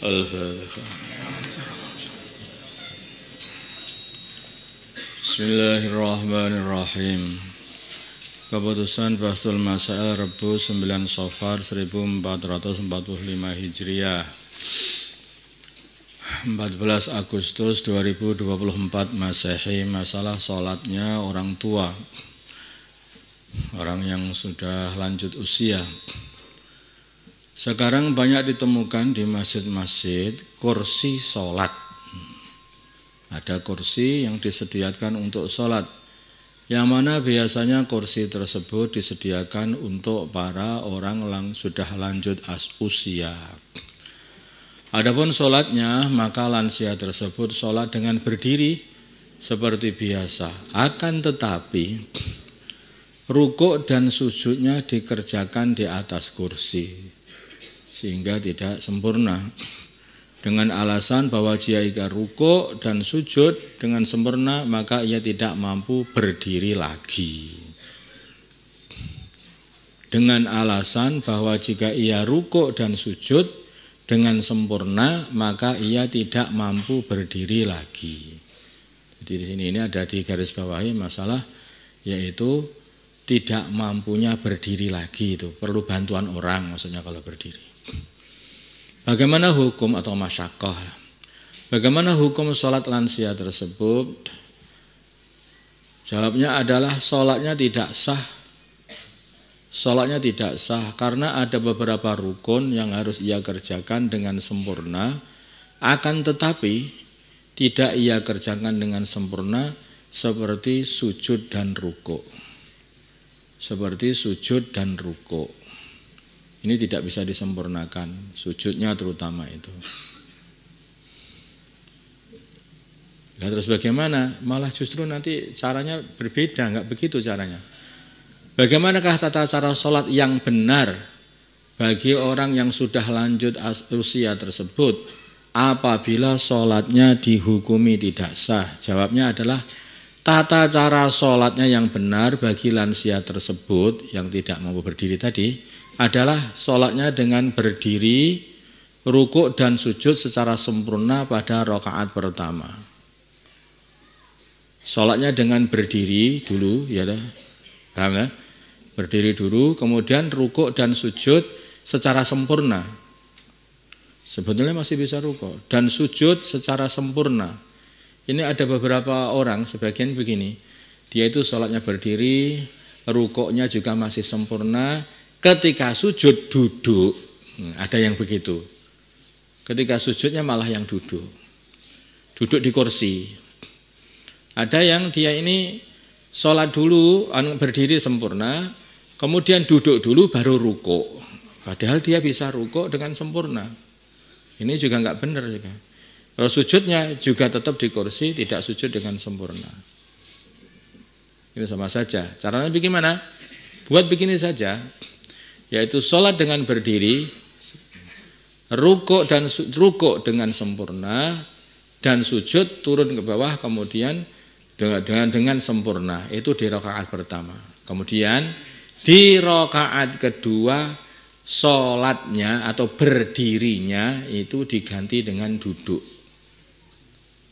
Al-Fatihah. Bismillahirrahmanirrahim. Keputusan Bastul Masail Rebu 9 Safar 1445 Hijriah 14 Agustus 2024 Masehi. Masalah sholatnya orang tua, orang yang sudah lanjut usia. Sekarang banyak ditemukan di masjid-masjid kursi sholat. Ada kursi yang disediakan untuk sholat, yang mana biasanya kursi tersebut disediakan untuk para orang yang sudah lanjut usia. Adapun sholatnya, maka lansia tersebut sholat dengan berdiri seperti biasa. Akan tetapi rukuk dan sujudnya dikerjakan di atas kursi, sehingga tidak sempurna. Dengan alasan bahwa jika rukuk dan sujud dengan sempurna, maka ia tidak mampu berdiri lagi. Dengan alasan bahwa jika ia rukuk dan sujud dengan sempurna, maka ia tidak mampu berdiri lagi. Jadi di sini ini ada di garis bawahi masalah, yaitu tidak mampunya berdiri lagi, itu perlu bantuan orang maksudnya kalau berdiri. Bagaimana hukum atau masyakoh? Bagaimana hukum sholat lansia tersebut? Jawabnya adalah sholatnya tidak sah. Sholatnya tidak sah karena ada beberapa rukun yang harus ia kerjakan dengan sempurna. Akan tetapi tidak ia kerjakan dengan sempurna, seperti sujud dan rukuk. Seperti sujud dan rukuk. Ini tidak bisa disempurnakan, sujudnya terutama itu. Nah, terus bagaimana? Malah justru nanti caranya berbeda, enggak begitu caranya. Bagaimanakah tata cara sholat yang benar bagi orang yang sudah lanjut usia tersebut apabila sholatnya dihukumi tidak sah? Jawabnya adalah tata cara sholatnya yang benar bagi lansia tersebut yang tidak mampu berdiri tadi adalah sholatnya dengan berdiri, rukuk dan sujud secara sempurna pada rakaat pertama. Sholatnya dengan berdiri dulu, ya dah, paham ya? Berdiri dulu, kemudian rukuk dan sujud secara sempurna. Sebetulnya masih bisa rukuk dan sujud secara sempurna. Ini ada beberapa orang, sebagian begini, dia itu sholatnya berdiri, rukuknya juga masih sempurna. Ketika sujud duduk, ada yang begitu. Ketika sujudnya malah yang duduk di kursi. Ada yang dia ini sholat dulu, berdiri sempurna, kemudian duduk dulu baru rukuk. Padahal dia bisa rukuk dengan sempurna. Ini juga enggak benar juga. Kalau sujudnya juga tetap di kursi, tidak sujud dengan sempurna. Ini sama saja. Caranya bagaimana? Buat begini saja. Yaitu sholat dengan berdiri, rukuk dengan sempurna, dan sujud turun ke bawah kemudian dengan sempurna. Itu di rakaat pertama. Kemudian di rakaat kedua sholatnya atau berdirinya itu diganti dengan duduk.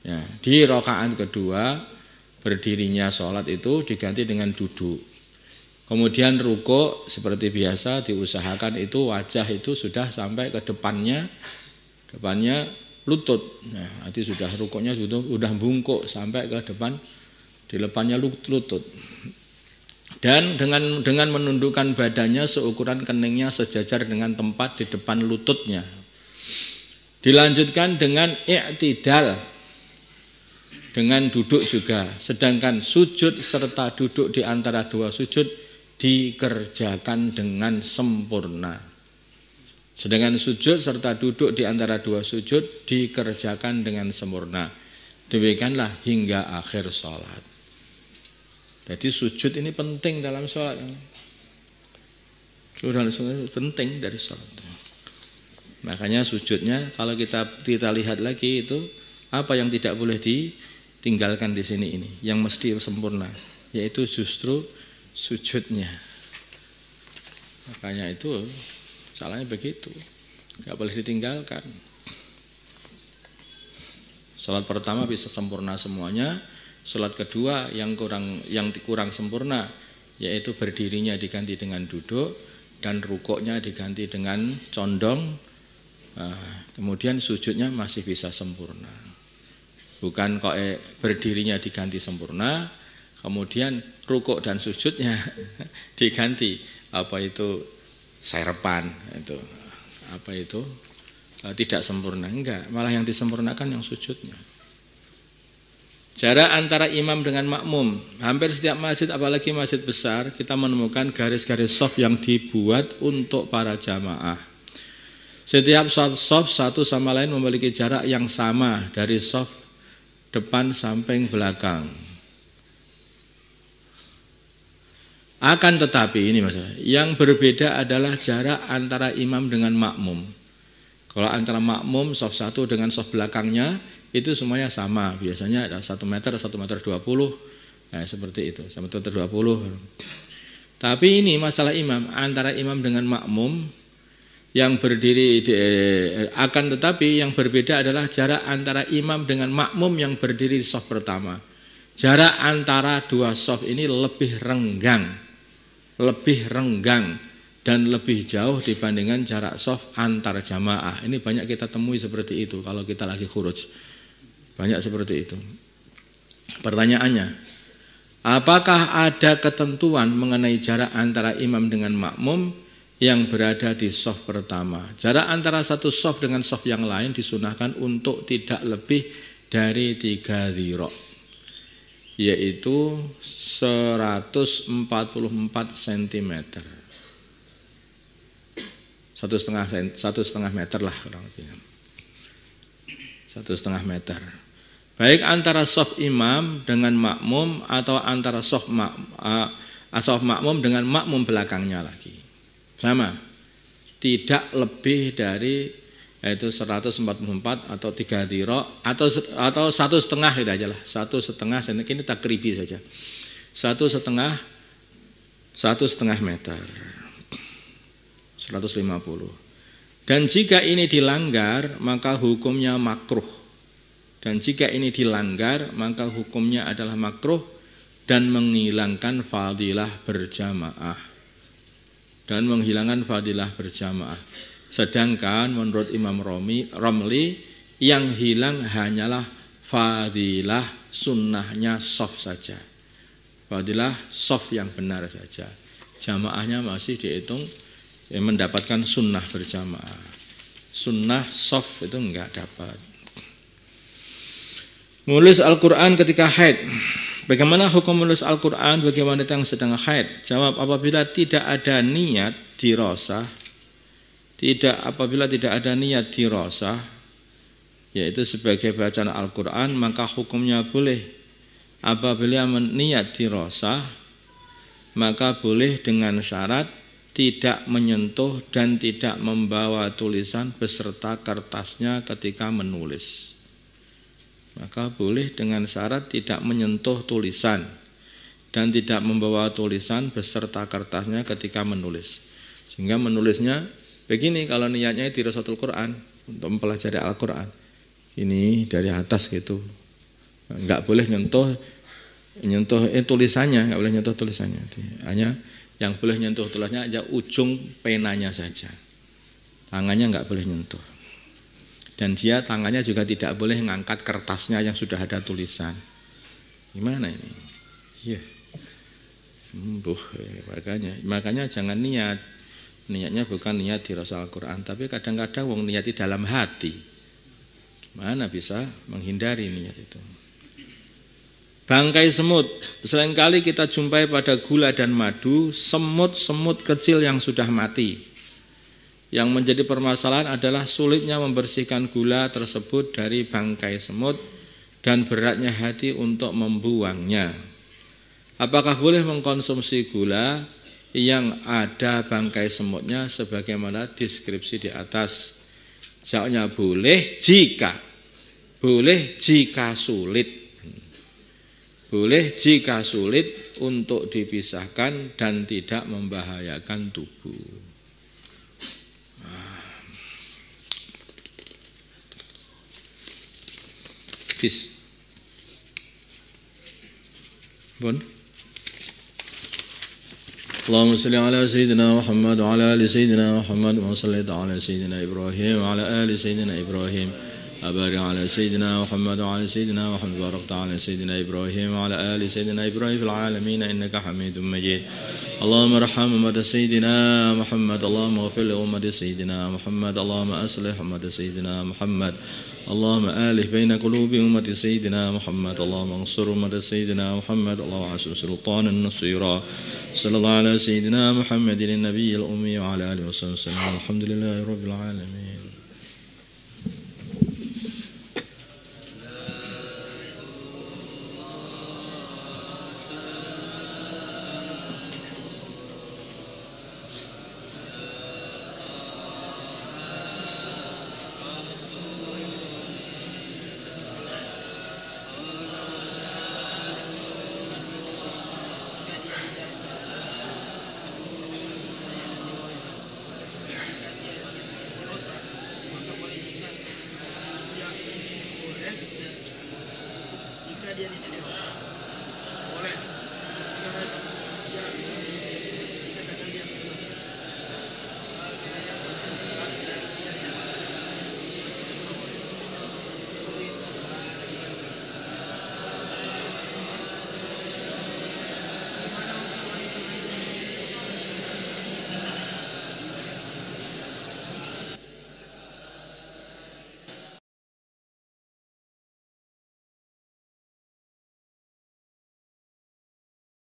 Ya, di rakaat kedua berdirinya sholat itu diganti dengan duduk. Kemudian rukuk seperti biasa diusahakan itu wajah itu sudah sampai ke depannya lutut. Nah, nanti sudah rukuknya sudah bungkuk sampai ke depannya lutut. Dan dengan menundukkan badannya seukuran keningnya sejajar dengan tempat di depan lututnya. Dilanjutkan dengan i'tidal, dengan duduk juga. Sedangkan sujud serta duduk di antara dua sujud dikerjakan dengan sempurna. Sedangkan sujud serta duduk di antara dua sujud dikerjakan dengan sempurna. Demikianlah hingga akhir sholat. Jadi sujud ini penting dalam sholat. Dalam sholat penting dari sholat. Makanya sujudnya kalau kita lihat lagi itu apa yang tidak boleh ditinggalkan di sini ini, yang mesti sempurna, yaitu justru sujudnya. Makanya itu salahnya begitu, nggak boleh ditinggalkan. Salat pertama bisa sempurna semuanya, salat kedua yang kurang sempurna yaitu berdirinya diganti dengan duduk dan rukuknya diganti dengan condong, kemudian sujudnya masih bisa sempurna. Bukan kok berdirinya diganti sempurna, kemudian rukuk dan sujudnya diganti serpan tidak sempurna, enggak, malah yang disempurnakan yang sujudnya. Jarak antara imam dengan makmum, hampir setiap masjid, apalagi masjid besar, kita menemukan garis-garis shaf yang dibuat untuk para jamaah. Setiap shaf satu sama lain memiliki jarak yang sama dari shaf depan samping belakang. Akan tetapi ini masalah, yang berbeda adalah jarak antara imam dengan makmum. Kalau antara makmum shaf 1 dengan shaf belakangnya itu semuanya sama, biasanya ada 1 meter 20 meter, seperti itu, 1 meter 20. Tapi ini masalah imam, antara imam dengan makmum yang berdiri akan tetapi yang berbeda adalah jarak antara imam dengan makmum yang berdiri di shaf pertama. Jarak antara dua shaf ini lebih renggang dan lebih jauh dibandingkan jarak shaf antar jamaah. Ini banyak kita temui seperti itu kalau kita lagi khuruj. Banyak seperti itu. Pertanyaannya, apakah ada ketentuan mengenai jarak antara imam dengan makmum yang berada di shaf pertama? Jarak antara satu shaf dengan shaf yang lain disunahkan untuk tidak lebih dari 3 dhira', yaitu 144 cm. 1,5 meter lah kurang lebih. 1,5 meter. Baik antara shaf imam dengan makmum atau antara shaf makmum dengan makmum belakangnya lagi. Sama. Tidak lebih dari yaitu 144 atau 3 dhira' atau 1,5 itu aja lah. 1,5 cm, ini takribi saja. 1,5 meter. 150. Dan jika ini dilanggar maka hukumnya makruh. Dan jika ini dilanggar maka hukumnya adalah makruh dan menghilangkan fadilah berjamaah. Sedangkan menurut Imam Romli yang hilang hanyalah fadilah sunnahnya shaf saja. Fadilah shaf yang benar saja. Jamaahnya masih dihitung mendapatkan sunnah berjamaah. Sunnah shaf itu enggak dapat. Menulis Al-Quran ketika haid. Bagaimana hukum menulis Al-Quran bagi wanita yang sedang haid? Jawab, apabila tidak ada niat dirasah, yaitu sebagai bacaan Al-Quran, maka hukumnya boleh. Apabila niat dirasah, maka boleh dengan syarat tidak menyentuh dan tidak membawa tulisan beserta kertasnya ketika menulis. Maka boleh dengan syarat tidak menyentuh tulisan dan tidak membawa tulisan beserta kertasnya ketika menulis. Sehingga menulisnya begini, kalau niatnya dirasatul Quran untuk mempelajari Al-Quran, ini dari atas gitu, nggak boleh nyentuh tulisannya, nggak boleh nyentuh tulisannya. Hanya yang boleh nyentuh tulisannya aja ujung penanya saja, tangannya nggak boleh nyentuh. Dan dia tangannya juga tidak boleh mengangkat kertasnya yang sudah ada tulisan. Gimana ini? Iya. Makanya jangan niatnya bukan niat dirasa Al-Quran, tapi kadang-kadang wong niat di dalam hati. Gimana bisa menghindari niat itu? Bangkai semut, seringkali kita jumpai pada gula dan madu, semut-semut kecil yang sudah mati. Yang menjadi permasalahan adalah sulitnya membersihkan gula tersebut dari bangkai semut dan beratnya hati untuk membuangnya. Apakah boleh mengkonsumsi gula yang ada bangkai semutnya sebagaimana deskripsi di atas? Jawabnya boleh jika sulit. Boleh jika sulit untuk dipisahkan dan tidak membahayakan tubuh. Fis. Pun. Allahumma salli ala sayyidina Muhammad wa ala ali sayyidina Muhammad wa salli ala sayyidina Ibrahim wa ala ali sayyidina Ibrahim. أبارك على سيدنا محمد وعلى سيدنا محمد باركت على سيدنا إبراهيم وعلى آل سيدنا إبراهيم في العالمين إنك حميد مجيد اللهم ارحم أمة سيدنا محمد اللهم اغفر لأمة سيدنا محمد اللهم أصلح أمة سيدنا محمد اللهم آلف بين قلوب أمة سيدنا محمد اللهم انصر أمة سيدنا محمد اللهم عز سلطانا نصيرا صلى الله على سيدنا محمد النبي الأمي وعلى آله وصحبه وسلم الحمد لله رب العالمين.